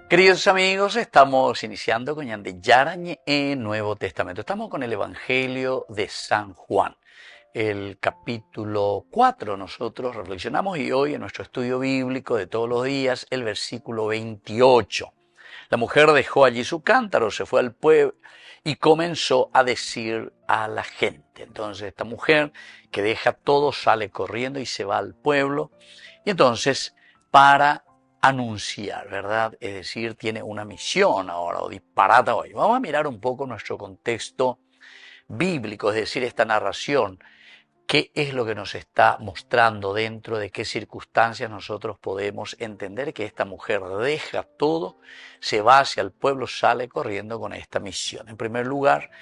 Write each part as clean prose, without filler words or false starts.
Queridos amigos, estamos iniciando con Yande Yarañe en Nuevo Testamento. Estamos con el Evangelio de San Juan, el capítulo 4. Nosotros reflexionamos y hoy en nuestro estudio bíblico de todos los días, el versículo 28. La mujer dejó allí su cántaro, se fue al pueblo y comenzó a decir a la gente. Entonces esta mujer que deja todo sale corriendo y se va al pueblo. Y entonces para anunciar, ¿verdad? Es decir, tiene una misión ahora o disparata hoy. Vamos a mirar un poco nuestro contexto bíblico, es decir, esta narración. ¿Qué es lo que nos está mostrando dentro de qué circunstancias nosotros podemos entender que esta mujer deja todo, se va hacia el pueblo, sale corriendo con esta misión? En primer lugar,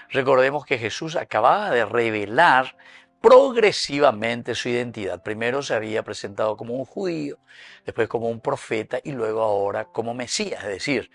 recordemos que Jesús acababa de revelar progresivamente su identidad. Primero se había presentado como un judío, después como un profeta y luego ahora como Mesías. Es decir,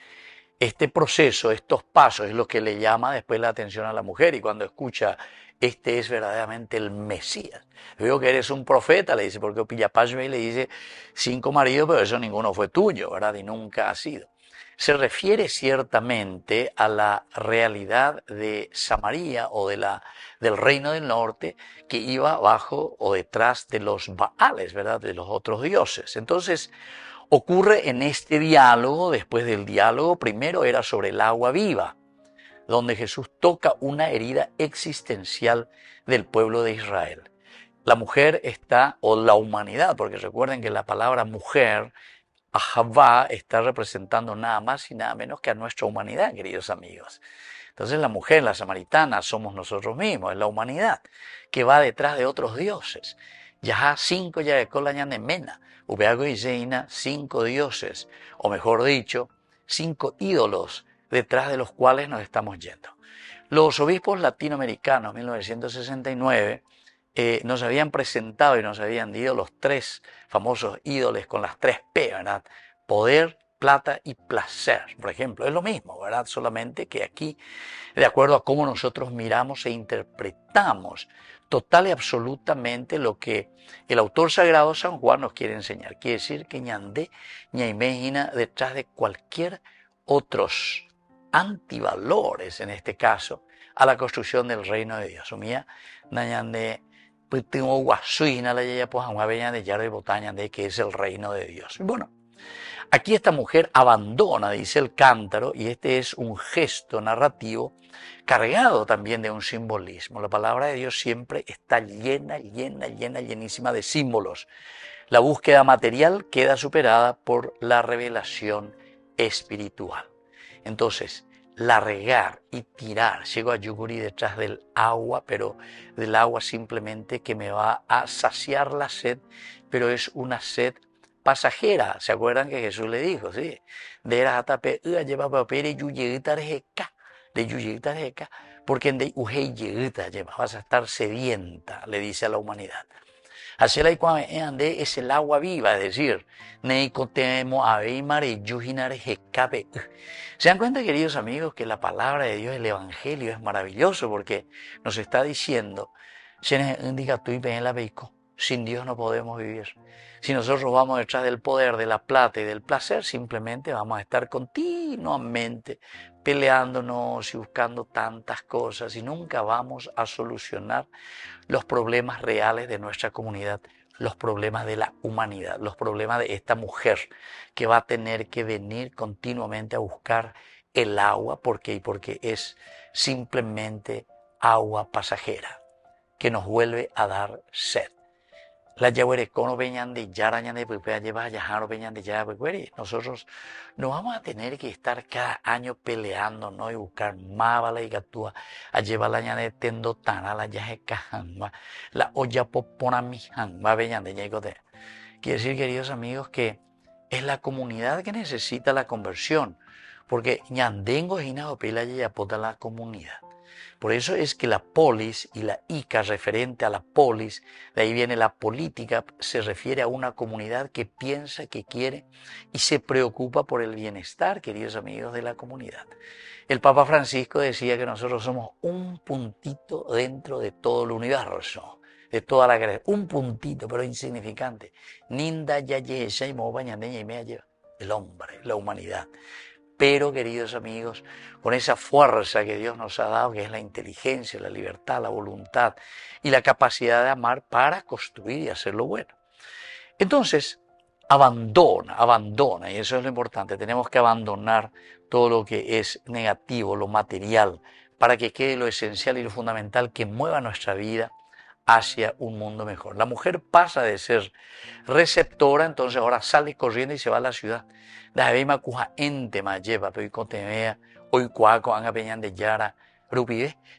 este proceso, estos pasos es lo que le llama después la atención a la mujer, y cuando escucha, este es verdaderamente el Mesías. Veo que eres un profeta, le dice, porque Pillapashve le dice 5 maridos, pero eso ninguno fue tuyo, ¿verdad? Y nunca ha sido. Se refiere ciertamente a la realidad de Samaria o del reino del norte que iba bajo o detrás de los Baales, ¿verdad? De los otros dioses. Entonces, ocurre en este diálogo. Después del diálogo, primero era sobre el agua viva, donde Jesús toca una herida existencial del pueblo de Israel. La mujer está, o la humanidad, porque recuerden que la palabra mujer, Ahavá, está representando nada más y nada menos que a nuestra humanidad, queridos amigos. Entonces la mujer, la samaritana, somos nosotros mismos, es la humanidad que va detrás de otros dioses. Ya 5 ya de mena, ubeago y zeina, 5 dioses, o mejor dicho, 5 ídolos detrás de los cuales nos estamos yendo. Los obispos latinoamericanos, 1969, nos habían presentado y nos habían dicho los 3 famosos ídolos con las 3 P, ¿verdad? Poder, plata y placer, por ejemplo. Es lo mismo, ¿verdad? Solamente que aquí, de acuerdo a cómo nosotros miramos e interpretamos total y absolutamente lo que el autor sagrado San Juan nos quiere enseñar. Quiere decir que ñandé, ñaimegina, detrás de cualquier otros antivalores, en este caso, a la construcción del reino de Dios. Mía, ñandé, pues tengo guasuina la yaya pues a de yaro y botaña de que es el reino de Dios. Bueno, aquí esta mujer abandona, dice el cántaro, y este es un gesto narrativo cargado también de un simbolismo. La palabra de Dios siempre está llenísima de símbolos. La búsqueda material queda superada por la revelación espiritual. Entonces, largar y tirar, llego a Yuguri detrás del agua, pero del agua simplemente que me va a saciar la sed, pero es una sed pasajera. ¿Se acuerdan que Jesús le dijo? Sí, de la tape lleva papel y de yuyita, porque en de ujei lleva, vas a estar sedienta, le dice a la humanidad. Así la ande es el agua viva, es decir, neicotemo aveimare yujinare jecape. ¿Se dan cuenta, queridos amigos, que la palabra de Dios, el Evangelio, es maravilloso porque nos está diciendo, sin Dios no podemos vivir. Si nosotros vamos detrás del poder, de la plata y del placer, simplemente vamos a estar continuamente peleándonos y buscando tantas cosas y nunca vamos a solucionar los problemas reales de nuestra comunidad, los problemas de la humanidad, los problemas de esta mujer que va a tener que venir continuamente a buscar el agua porque es simplemente agua pasajera que nos vuelve a dar sed. La yahuerecono veñan de yarañan de pupea lleva yajaro veñan de yara. Nosotros no vamos a tener que estar cada año peleando, ¿no? Y buscar mábala y gatúa a llevar la ñane tendo tana la yaje cajanma la olla popona mi hanma veñan de ñecote. Quiere decir, queridos amigos, que es la comunidad que necesita la conversión, porque ñandengo y naopila yapota la comunidad. Por eso es que la polis y la ica referente a la polis, de ahí viene la política, se refiere a una comunidad que piensa, que quiere y se preocupa por el bienestar, queridos amigos, de la comunidad. El Papa Francisco decía que nosotros somos un puntito dentro de todo el universo, de toda la creación, un puntito, pero insignificante. Ninda ya y mo bañandeña y me lleva. el hombre, la humanidad. Pero, queridos amigos, con esa fuerza que Dios nos ha dado, que es la inteligencia, la libertad, la voluntad y la capacidad de amar para construir y hacer lo bueno. Entonces, abandona, y eso es lo importante, tenemos que abandonar todo lo que es negativo, lo material, para que quede lo esencial y lo fundamental que mueva nuestra vida hacia un mundo mejor. La mujer pasa de ser receptora, entonces ahora sale corriendo y se va a la ciudad.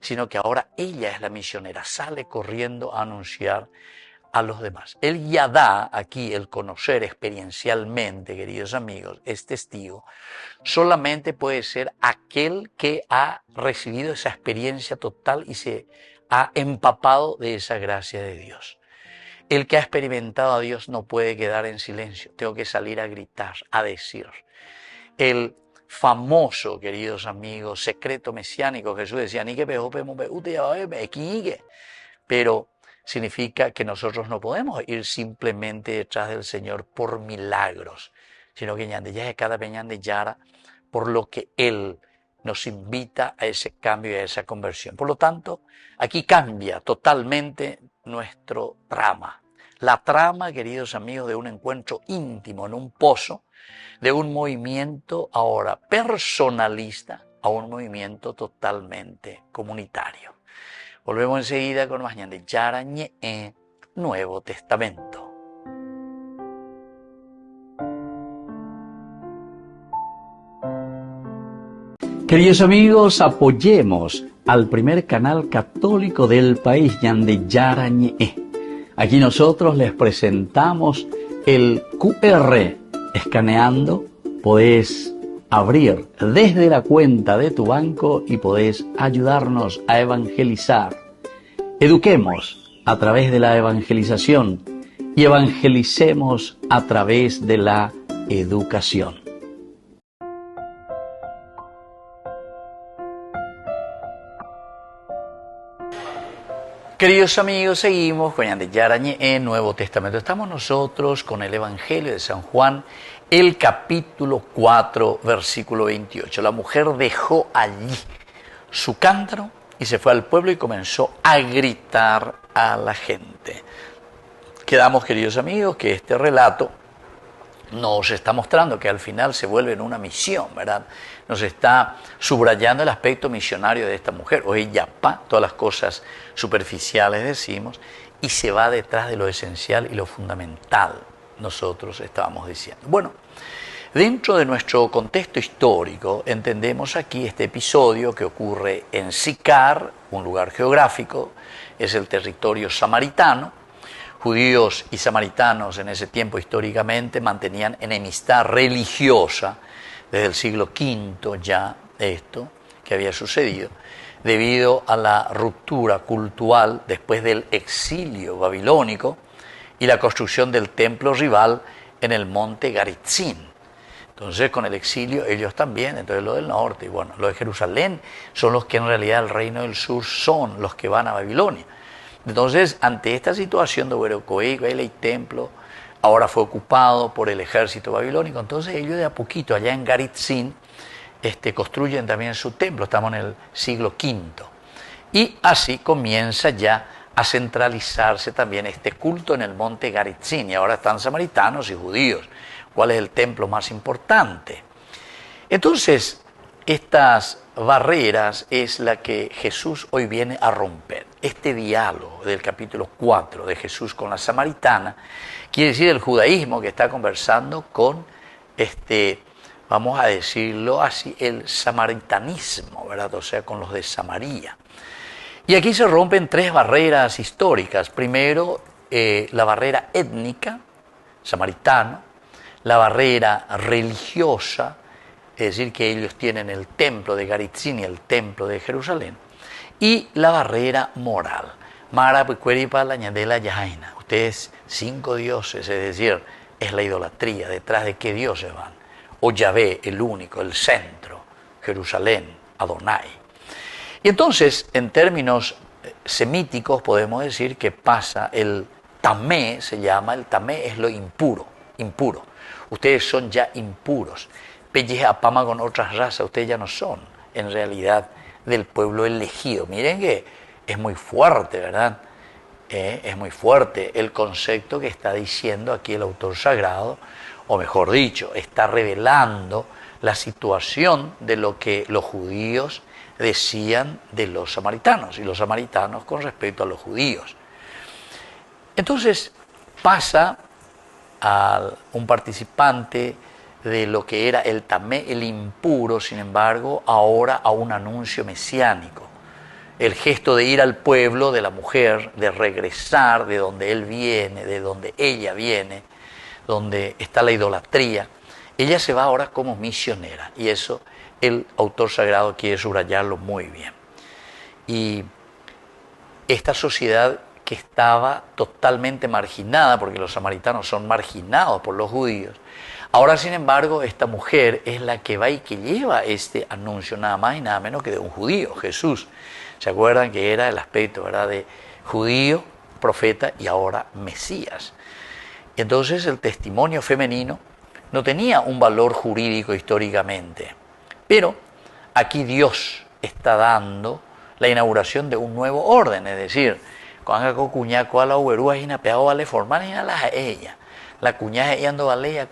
Sino que ahora ella es la misionera, sale corriendo a anunciar a los demás. El yadá, aquí el conocer experiencialmente, queridos amigos, es testigo, solamente puede ser aquel que ha recibido esa experiencia total y se ha empapado de esa gracia de Dios. El que ha experimentado a Dios no puede quedar en silencio, tengo que salir a gritar, a decir. El famoso, queridos amigos, secreto mesiánico, Jesús decía, pero significa que nosotros no podemos ir simplemente detrás del Señor por milagros, sino que por lo que Él nos invita a ese cambio y a esa conversión. Por lo tanto, aquí cambia totalmente nuestro trama. La trama, queridos amigos, de un encuentro íntimo en un pozo, de un movimiento ahora personalista a un movimiento totalmente comunitario. Volvemos enseguida con más de Yarañe en Nuevo Testamento. Queridos amigos, apoyemos al primer canal católico del país, Yande Yarañe. Aquí nosotros les presentamos el QR. Escaneando, podés abrir desde la cuenta de tu banco y podés ayudarnos a evangelizar. Eduquemos a través de la evangelización y evangelicemos a través de la educación. Queridos amigos, seguimos con Yande Yarañe en Nuevo Testamento. Estamos nosotros con el Evangelio de San Juan, el capítulo 4, versículo 28. La mujer dejó allí su cántaro y se fue al pueblo y comenzó a gritar a la gente. Quedamos, queridos amigos, que este relato nos está mostrando que al final se vuelve en una misión, ¿verdad? Nos está subrayando el aspecto misionario de esta mujer. Hoy ya todas las cosas superficiales decimos, y se va detrás de lo esencial y lo fundamental, nosotros estábamos diciendo. Bueno, dentro de nuestro contexto histórico, entendemos aquí este episodio que ocurre en Sicar, un lugar geográfico, es el territorio samaritano. Judíos y samaritanos en ese tiempo históricamente mantenían enemistad religiosa desde el siglo V ya esto que había sucedido debido a la ruptura cultural después del exilio babilónico y la construcción del templo rival en el monte Garitzín. Entonces con el exilio ellos también, entonces los del norte y bueno, los de Jerusalén son los que en realidad el reino del sur son los que van a Babilonia. Entonces, ante esta situación de Huerocoí, el templo ahora fue ocupado por el ejército babilónico, entonces ellos de a poquito, allá en Garitzín, construyen también su templo, estamos en el siglo V. Y así comienza ya a centralizarse también este culto en el monte Garitzín, y ahora están samaritanos y judíos. ¿Cuál es el templo más importante? Entonces, estas barreras es la que Jesús hoy viene a romper. Este diálogo del capítulo 4 de Jesús con la samaritana quiere decir el judaísmo que está conversando con, vamos a decirlo así, el samaritanismo, ¿verdad? O sea, con los de Samaria. Y aquí se rompen tres barreras históricas. Primero, la barrera étnica, samaritano, la barrera religiosa, es decir, que ellos tienen el templo de Garitzín y el templo de Jerusalén, y la barrera moral. Ustedes 5 dioses, es decir, es la idolatría, detrás de qué dioses van. O Yahvé, el único, el centro, Jerusalén, Adonai. Y entonces, en términos semíticos, podemos decir que pasa el tamé, se llama, el tamé es lo impuro, impuro. Ustedes son ya impuros. Pelles apama con otras razas, ustedes ya no son, en realidad, del pueblo elegido. Miren que es muy fuerte, ¿verdad? Es muy fuerte el concepto que está diciendo aquí el autor sagrado, o mejor dicho, está revelando la situación de lo que los judíos decían de los samaritanos, y los samaritanos con respecto a los judíos. Entonces pasa a un participante de lo que era el tamé, el impuro, sin embargo, ahora a un anuncio mesiánico. El gesto de ir al pueblo de la mujer, de regresar de donde él viene, de donde ella viene, donde está la idolatría. Ella se va ahora como misionera, y eso el autor sagrado quiere subrayarlo muy bien. Y esta sociedad que estaba totalmente marginada, porque los samaritanos son marginados por los judíos, ahora sin embargo esta mujer es la que va y que lleva este anuncio nada más y nada menos que de un judío, Jesús. ¿Se acuerdan que era el aspecto, ¿verdad?, de judío, profeta y ahora Mesías? Y entonces el testimonio femenino no tenía un valor jurídico históricamente, pero aquí Dios está dando la inauguración de un nuevo orden, es decir, cuando cuña a la uberúa y napeado vale formar y la ella, la cuña y ando vale.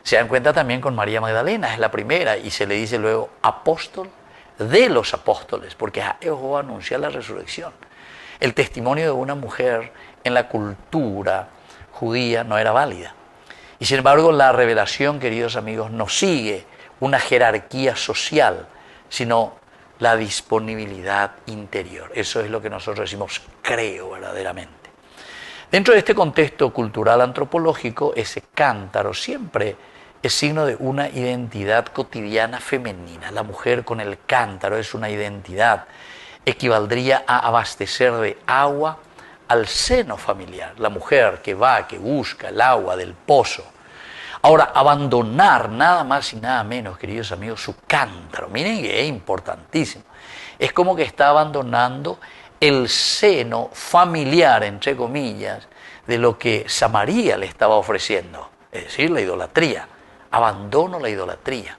Se dan cuenta también con María Magdalena, es la primera, y se le dice luego apóstol de los apóstoles, porque a Jehová anuncia la resurrección. El testimonio de una mujer en la cultura judía no era válida. Y sin embargo la revelación, queridos amigos, no sigue una jerarquía social, sino la disponibilidad interior. Eso es lo que nosotros decimos creo verdaderamente. Dentro de este contexto cultural antropológico, ese cántaro siempre es signo de una identidad cotidiana femenina. La mujer con el cántaro es una identidad. Equivaldría a abastecer de agua al seno familiar. La mujer que va, que busca el agua del pozo. Ahora, abandonar nada más y nada menos, queridos amigos, su cántaro. Miren que es importantísimo. Es como que está abandonando el seno familiar, entre comillas, de lo que Samaria le estaba ofreciendo. Es decir, la idolatría. Abandono la idolatría.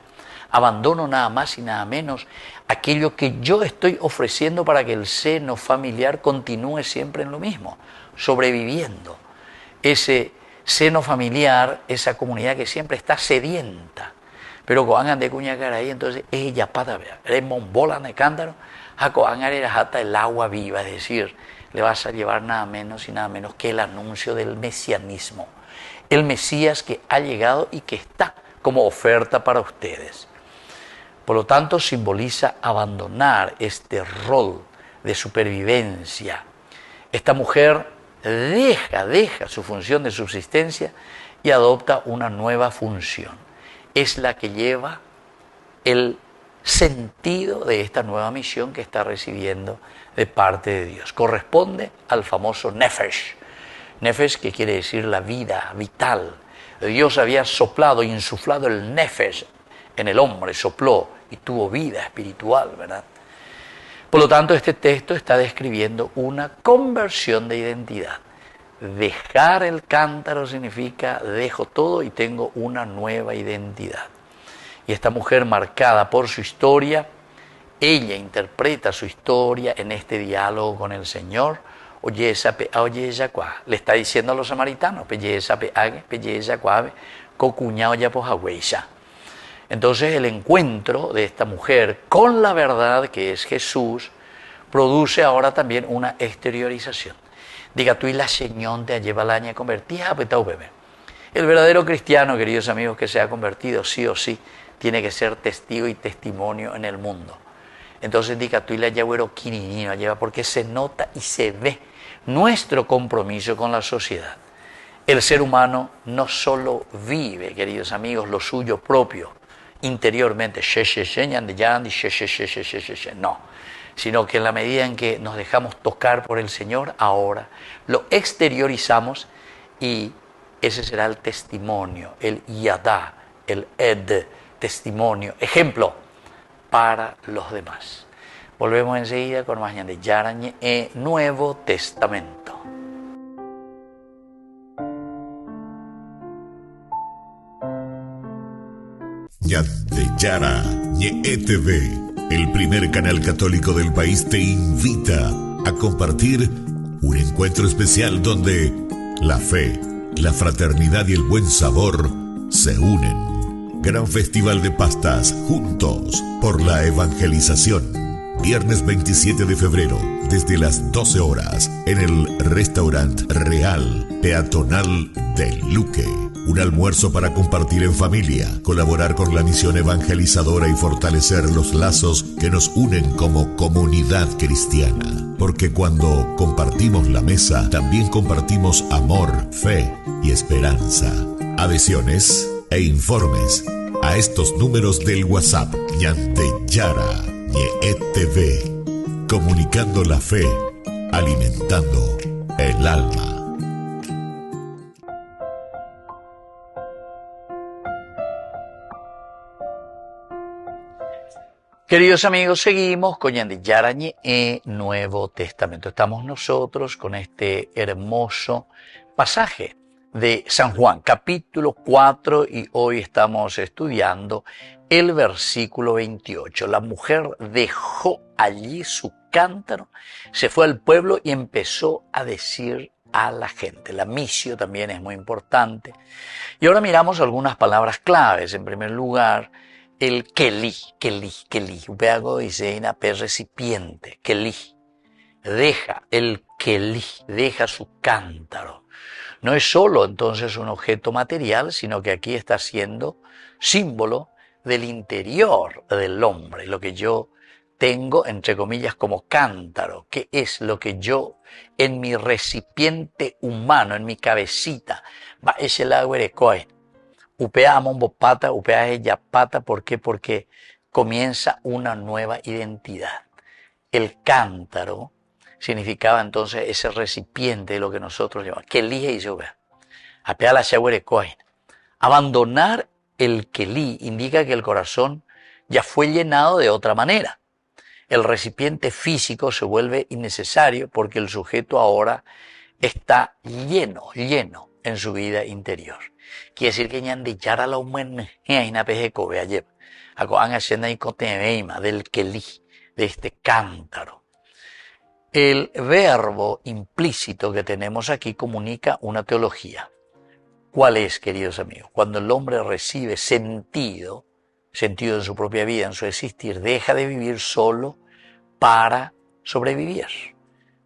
Abandono nada más y nada menos aquello que yo estoy ofreciendo para que el seno familiar continúe siempre en lo mismo, sobreviviendo. Ese seno familiar, esa comunidad que siempre está sedienta. Pero cuando de cuñacar ahí, entonces ella pata ver, es monbola de cántaro, a coangar era hasta el agua viva, es decir, le vas a llevar nada menos y nada menos que el anuncio del mesianismo. El Mesías que ha llegado y que está como oferta para ustedes. Por lo tanto, simboliza abandonar este rol de supervivencia. Esta mujer deja su función de subsistencia y adopta una nueva función. Es la que lleva el sentido de esta nueva misión que está recibiendo de parte de Dios. Corresponde al famoso Nefesh. Nefesh, que quiere decir la vida vital. Dios había soplado, insuflado el Nefesh en el hombre, sopló y tuvo vida espiritual, ¿verdad? Por lo tanto, este texto está describiendo una conversión de identidad. Dejar el cántaro significa dejo todo y tengo una nueva identidad. Y esta mujer, marcada por su historia, ella interpreta su historia en este diálogo con el Señor. Oye, esa pe, oye, ella cuá. Le está diciendo a los samaritanos, pelle esa pe, ague, pelle esa cuave, cocuñao ya pojahueisha. Entonces el encuentro de esta mujer con la verdad que es Jesús produce ahora también una exteriorización. Diga tú y la señón te lleva la aña convertida a petao bebé. El verdadero cristiano, queridos amigos, que se ha convertido sí o sí, tiene que ser testigo y testimonio en el mundo. Entonces diga tú y la yagüero quininino lleva, porque se nota y se ve nuestro compromiso con la sociedad. El ser humano no solo vive, queridos amigos, lo suyo propio, interiormente, no, sino que en la medida en que nos dejamos tocar por el Señor, ahora lo exteriorizamos y ese será el testimonio, el yadá, el ed, testimonio, ejemplo para los demás. Volvemos enseguida con más de Yarañe Nuevo Testamento. Yara TV, el primer canal católico del país, te invita a compartir un encuentro especial donde la fe, la fraternidad y el buen sabor se unen. Gran Festival de Pastas, juntos por la evangelización. Viernes 27 de febrero, desde las 12 horas, en el Restaurant Real Peatonal del Luque. Un almuerzo para compartir en familia, colaborar con la misión evangelizadora y fortalecer los lazos que nos unen como comunidad cristiana. Porque cuando compartimos la mesa, también compartimos amor, fe y esperanza. Adhesiones e informes a estos números del WhatsApp. Yara TV, comunicando la fe, alimentando el alma. Queridos amigos, seguimos con Yara Nuevo Testamento. Estamos nosotros con este hermoso pasaje de San Juan, capítulo 4, y hoy estamos estudiando el versículo 28. La mujer dejó allí su cántaro, se fue al pueblo y empezó a decir a la gente. La misio también es muy importante. Y ahora miramos algunas palabras claves. En primer lugar, el kelí. Upeago dice en AP recipiente, kelí. Deja, el kelí, deja su cántaro. No es solo entonces un objeto material, sino que aquí está siendo símbolo del interior del hombre, lo que yo tengo, entre comillas, como cántaro, que es lo que yo en mi recipiente humano, en mi cabecita, va es el agua de coe. Upea amombo pata, upea ella pata, ¿por qué? Porque comienza una nueva identidad. El cántaro significaba entonces ese recipiente de lo que nosotros llamamos, que elige y yo vea. Apea la shawere coin. Abandonar el kelí indica que el corazón ya fue llenado de otra manera. El recipiente físico se vuelve innecesario porque el sujeto ahora está lleno en su vida interior. Quiere decir que ñande yara la humana ina pejeco vea lleva. Ako han haciendo y cotemeima del kelí, de este cántaro. El verbo implícito que tenemos aquí comunica una teología. ¿Cuál es, queridos amigos? Cuando el hombre recibe sentido en su propia vida, en su existir, deja de vivir solo para sobrevivir.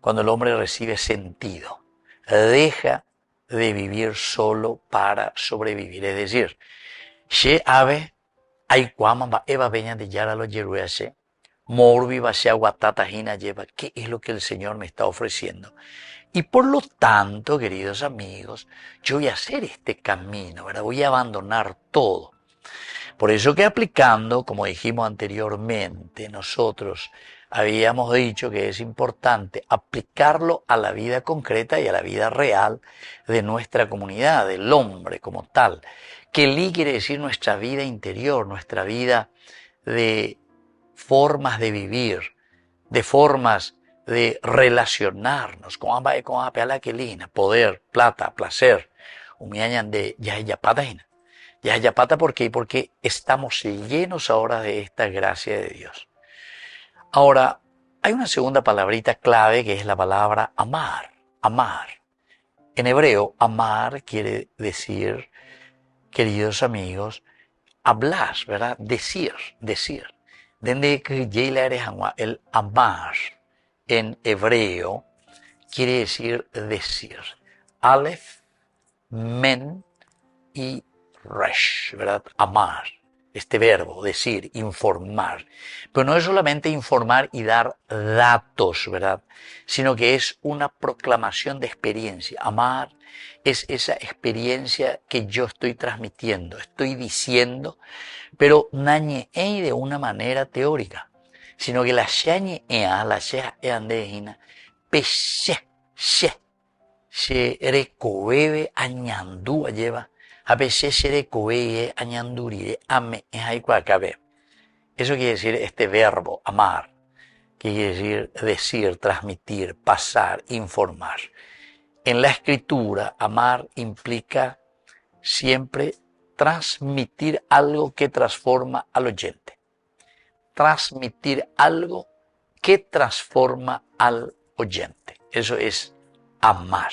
Cuando el hombre recibe sentido, deja de vivir solo para sobrevivir. Es decir, she ave ay cuaman va eva veña de yara lo yeruese. Morbi va se aguatatajina lleva. ¿Qué es lo que el Señor me está ofreciendo? Y por lo tanto, queridos amigos, yo voy a hacer este camino, ¿verdad? Voy a abandonar todo. Por eso que aplicando, como dijimos anteriormente, nosotros habíamos dicho que es importante aplicarlo a la vida concreta y a la vida real de nuestra comunidad, del hombre como tal. Kelí quiere decir nuestra vida interior, nuestra vida de formas de vivir, de formas de relacionarnos con la quelina, poder, plata, placer, humiañan de yayapata. Yayapata, ¿por qué? Porque estamos llenos ahora de esta gracia de Dios. Ahora, hay una segunda palabrita clave que es la palabra amar, amar. En hebreo, amar quiere decir, queridos amigos, hablar, ¿verdad? Decir. Desde que el amar en hebreo quiere decir decir. Aleph, men y resh, ¿verdad? Amar. Este verbo, decir, informar. Pero no es solamente informar y dar datos, ¿verdad? Sino que es una proclamación de experiencia. Amar es esa experiencia que yo estoy transmitiendo, estoy diciendo, pero nañeei de una manera teórica, sino que la shañeea, la sheandejina, se recobebe añandúa lleva, a veces se recobebe añandurire, ame es acabe. Eso quiere decir este verbo, amar, que quiere decir, transmitir, pasar, informar. En la escritura, amar implica siempre transmitir algo que transforma al oyente. Transmitir algo que transforma al oyente. Eso es amar.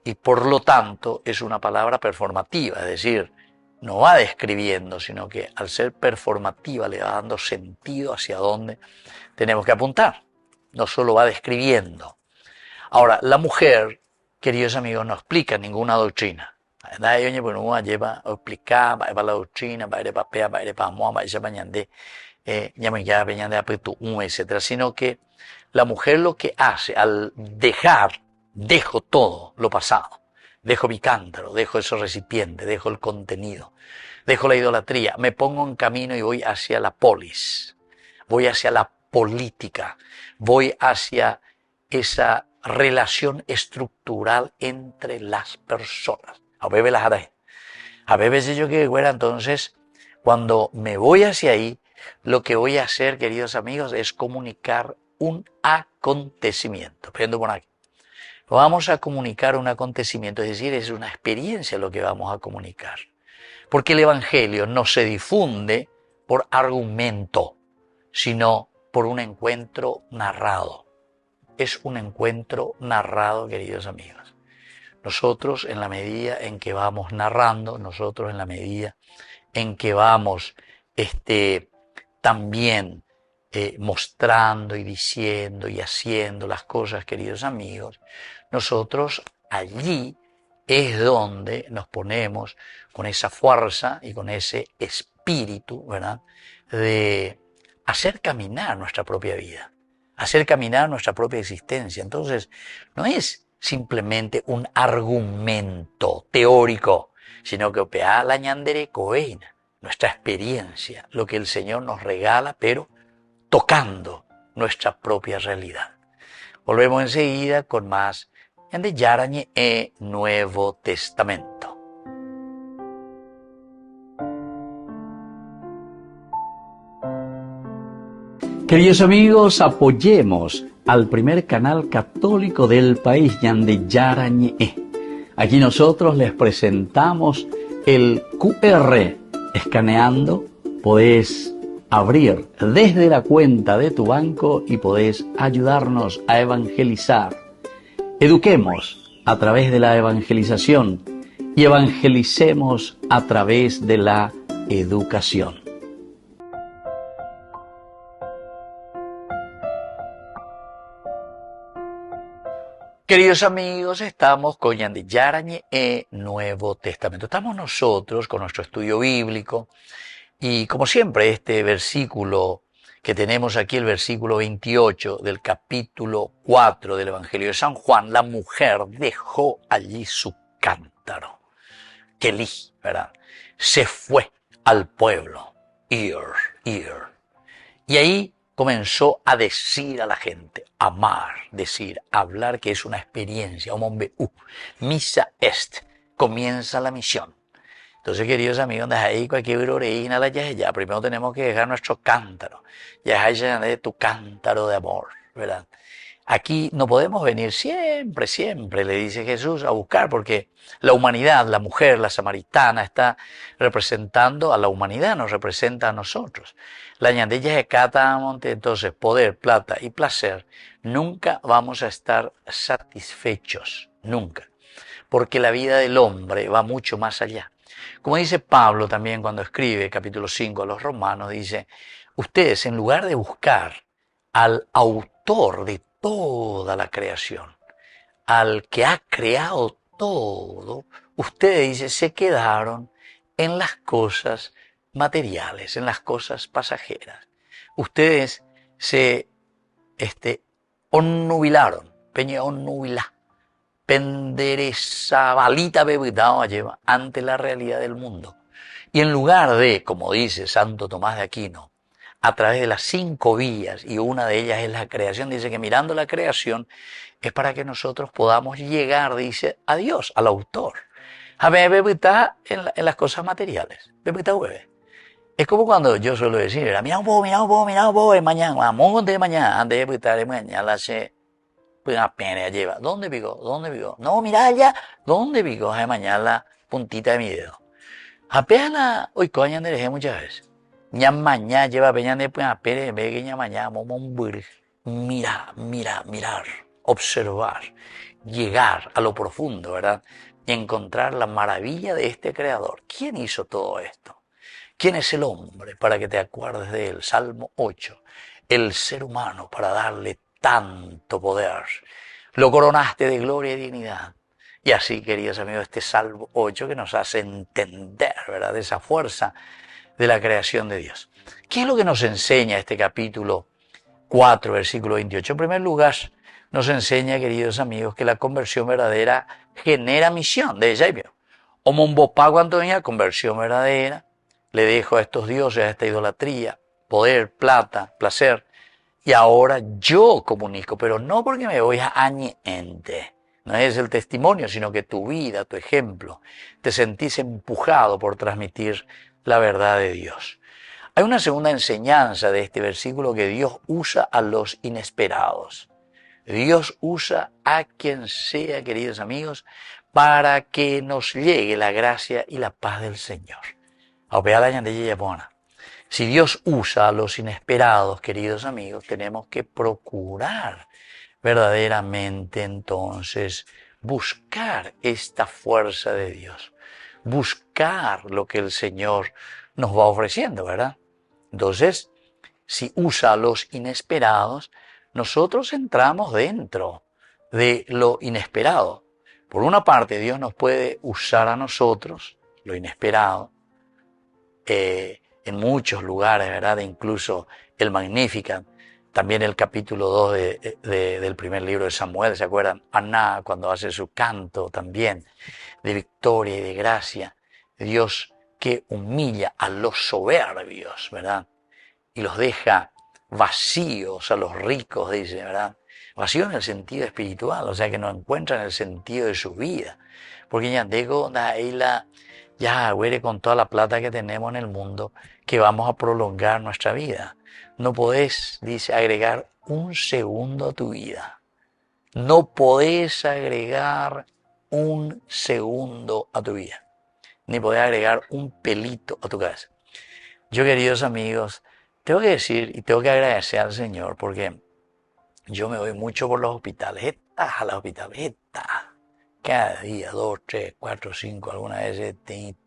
Y por lo tanto es una palabra performativa, es decir, no va describiendo, sino que al ser performativa le va dando sentido hacia dónde tenemos que apuntar. No solo va describiendo. Ahora, la mujer, queridos amigos, no explica ninguna doctrina. Lleva a explicar, va a la doctrina, va a ir a papel, va a ir a amor, va a ir a bañande, etcétera, sino que la mujer lo que hace al dejo todo lo pasado, dejo mi cántaro, dejo ese recipiente, dejo el contenido, dejo la idolatría, me pongo en camino y voy hacia la polis, voy hacia la política, voy hacia esa relación estructural entre las personas. A veces yo que fuera, entonces, cuando me voy hacia ahí, lo que voy a hacer, queridos amigos, es comunicar un acontecimiento. Prendo por aquí. Vamos a comunicar un acontecimiento, es decir, es una experiencia lo que vamos a comunicar. Porque el Evangelio no se difunde por argumento, sino por un encuentro narrado. Es un encuentro narrado, queridos amigos. Nosotros, en la medida en que vamos narrando, nosotros en la medida en que vamos también mostrando y diciendo y haciendo las cosas, queridos amigos, nosotros allí es donde nos ponemos con esa fuerza y con ese espíritu, ¿verdad?, de hacer caminar nuestra propia vida, hacer caminar nuestra propia existencia. Entonces, no es simplemente un argumento teórico, sino que opea la ñandere coeina, nuestra experiencia, lo que el Señor nos regala, pero tocando nuestra propia realidad. Volvemos enseguida con más en de Yarañe e Nuevo Testamento. Queridos amigos, apoyemos al primer canal católico del país, Yande Yarañe. Aquí nosotros les presentamos el QR. Escaneando, podés abrir desde la cuenta de tu banco y podés ayudarnos a evangelizar. Eduquemos a través de la evangelización y evangelicemos a través de la educación. Queridos amigos, estamos con Yande Yarañe e Nuevo Testamento. Estamos nosotros con nuestro estudio bíblico y como siempre este versículo que tenemos aquí, el versículo 28 del capítulo 4 del Evangelio de San Juan, la mujer dejó allí su cántaro. Kelí, ¿verdad? Se fue al pueblo. Ir. Y ahí comenzó a decir a la gente, amar, decir, hablar, que es una experiencia, misa est, comienza la misión. Entonces, queridos amigos, desde ahí cualquier oreína la ya, primero tenemos que dejar nuestro cántaro, ya de tu cántaro de amor, ¿verdad? Aquí no podemos venir siempre, le dice Jesús, a buscar, porque la humanidad, la mujer, la samaritana, está representando a la humanidad, nos representa a nosotros. La ñandella de Catamonte, entonces, poder, plata y placer, nunca vamos a estar satisfechos, nunca, porque la vida del hombre va mucho más allá. Como dice Pablo también cuando escribe, capítulo 5 a los Romanos, dice, ustedes en lugar de buscar al autor de toda la creación, al que ha creado todo, ustedes, dice, se quedaron en las cosas materiales, en las cosas pasajeras. Ustedes se onnubilaron, peña onnubilá, pendereza balita bebitao lleva ante la realidad del mundo. Y en lugar de, como dice Santo Tomás de Aquino, a través de las 5 vías, y una de ellas es la creación, dice que mirando la creación es para que nosotros podamos llegar, dice, a Dios, al autor. A ver, bebita en las cosas materiales, bebita bebé. Es como cuando yo suelo decir, mira un poco, mañana, vamos de mañana, antes de bebita mañana, pues apenas lleva. ¿Dónde vigo? No, mira allá, ¿dónde vigo? Mañana la puntita de mi dedo. Apeala hoy coñan de muchas veces. Ña mañana lleva peña de pues apere ve que ña mañana momombur. Mirar, observar, llegar a lo profundo, ¿verdad? Y encontrar la maravilla de este creador. ¿Quién hizo todo esto? ¿Quién es el hombre para que te acuerdes de él? Salmo 8. El ser humano para darle tanto poder. Lo coronaste de gloria y dignidad. Y así, queridos amigos, este Salmo 8 que nos hace entender, ¿verdad?, esa fuerza de la creación de Dios. ¿Qué es lo que nos enseña este capítulo 4, versículo 28? En primer lugar, nos enseña, queridos amigos, que la conversión verdadera genera misión. De ella, o Mombopá cuando venía conversión verdadera, le dejo a estos dioses, a esta idolatría, poder, plata, placer, y ahora yo comunico, pero no porque me voy a añente. No es el testimonio, sino que tu vida, tu ejemplo, te sentís empujado por transmitir la verdad de Dios. Hay una segunda enseñanza de este versículo, que Dios usa a los inesperados. Dios usa a quien sea, queridos amigos, para que nos llegue la gracia y la paz del Señor. Si Dios usa a los inesperados, queridos amigos, tenemos que procurar verdaderamente entonces buscar esta fuerza de Dios, buscar lo que el Señor nos va ofreciendo, ¿verdad? Entonces, si usa a los inesperados, nosotros entramos dentro de lo inesperado. Por una parte, Dios nos puede usar a nosotros, lo inesperado, en muchos lugares, ¿verdad? Incluso el Magnificat, también el capítulo 2 del primer libro de Samuel, ¿se acuerdan? Aná, cuando hace su canto también de victoria y de gracia. Dios que humilla a los soberbios, ¿verdad? Y los deja vacíos a los ricos, dice, ¿verdad? Vacíos en el sentido espiritual, o sea que no encuentran el sentido de su vida. Porque ya huele con toda la plata que tenemos en el mundo, que vamos a prolongar nuestra vida. No podés, dice, agregar un segundo a tu vida. No podés agregar un segundo a tu vida. Ni podés agregar un pelito a tu cabeza. Yo, queridos amigos, tengo que decir y tengo que agradecer al Señor, porque yo me voy mucho por los hospitales. A los hospitales, cada día, 2, 3, 4, 5, algunas veces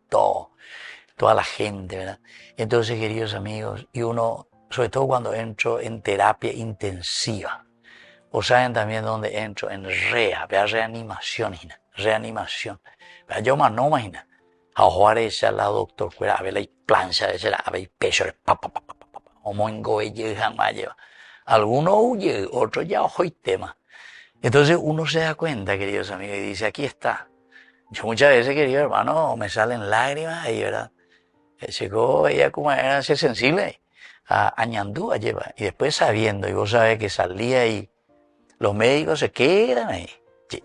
toda la gente, ¿verdad? Entonces, queridos amigos, y uno, sobre todo cuando entro en terapia intensiva, o saben también dónde entro, en reanimación. Yo no imagino, a jugar esa la doctor, a ver la plancha, a ver peso, o mongo, lleva. Alguno huye, otro ya ojo y tema. Entonces uno se da cuenta, queridos amigos, y dice, aquí está. Yo muchas veces, querido hermano, me salen lágrimas y, ¿verdad? Llegó ella como era ser sensible a Ñandúa lleva. Y después sabiendo, y vos sabés que salía y los médicos se quedan ahí.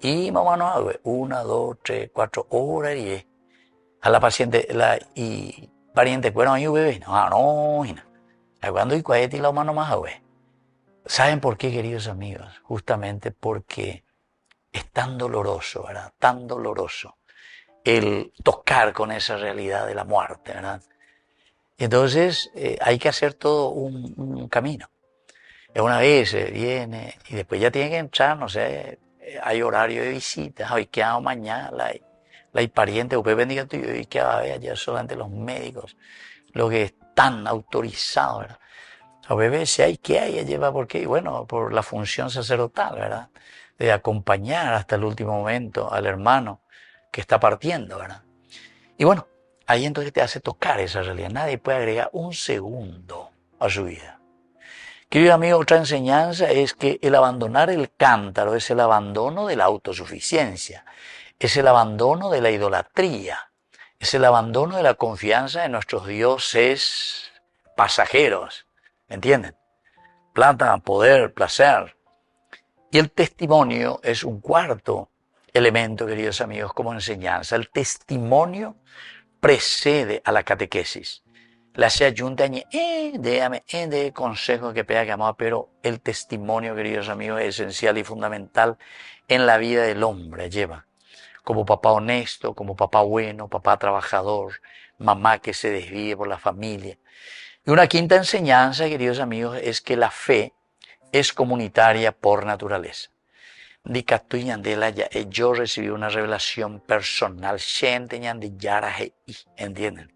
Y mamá no hago 1, 2, 3, 4 horas y a la paciente, y pariente, bueno, yo bebé, no. Cuando y cuáles la mano más güey. ¿Saben por qué, queridos amigos? Justamente porque es tan doloroso, ¿verdad? Tan doloroso el tocar con esa realidad de la muerte, ¿verdad? Entonces hay que hacer todo un camino. Una vez viene y después ya tiene que entrar, no sé, hay horario de visitas, hoy queda mañana, la pariente, usted bendiga tuyo, y que va a ver allá solamente los médicos, los que están autorizados, ¿verdad? A veces si hay que lleva, ¿por qué? Bueno, por la función sacerdotal, ¿verdad? De acompañar hasta el último momento al hermano que está partiendo, ¿verdad? Y bueno, ahí entonces te hace tocar esa realidad. Nadie puede agregar un segundo a su vida. Querido amigo, otra enseñanza es que el abandonar el cántaro es el abandono de la autosuficiencia, es el abandono de la idolatría, es el abandono de la confianza en nuestros dioses pasajeros. ¿Me entienden? Plata, poder, placer. Y el testimonio es un cuarto elemento, queridos amigos, como enseñanza. El testimonio precede a la catequesis. La se ayunta de consejos que pega que amaba, pero el testimonio, queridos amigos, es esencial y fundamental en la vida del hombre. Lleva como papá honesto, como papá bueno, papá trabajador, mamá que se desvíe por la familia. Y una quinta enseñanza, queridos amigos, es que la fe es comunitaria por naturaleza. Yo recibí una revelación personal, ¿entienden?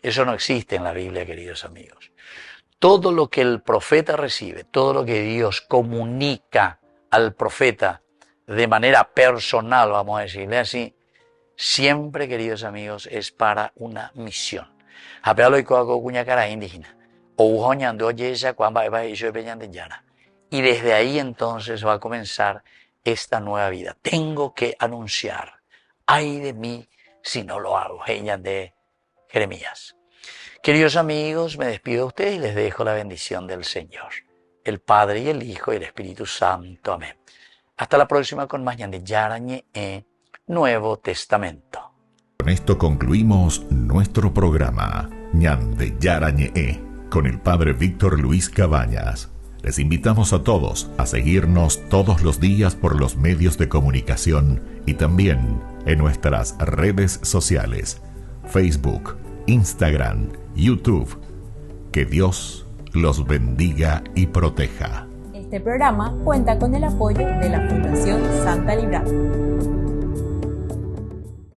Eso no existe en la Biblia, queridos amigos. Todo lo que el profeta recibe, todo lo que Dios comunica al profeta de manera personal, vamos a decirle así, siempre, queridos amigos, es para una misión. Y desde ahí entonces va a comenzar esta nueva vida. Tengo que anunciar. Ay de mí si no lo hago. De Jeremías. Queridos amigos, me despido de ustedes y les dejo la bendición del Señor, el Padre y el Hijo y el Espíritu Santo. Amén. Hasta la próxima con más Ñande Yarañe Nuevo Testamento. Con esto concluimos nuestro programa Ñande Yarañe con el Padre Víctor Luis Cabañas. Les invitamos a todos a seguirnos todos los días por los medios de comunicación y también en nuestras redes sociales, Facebook, Instagram, YouTube. Que Dios los bendiga y proteja. Este programa cuenta con el apoyo de la Fundación Santa Librada.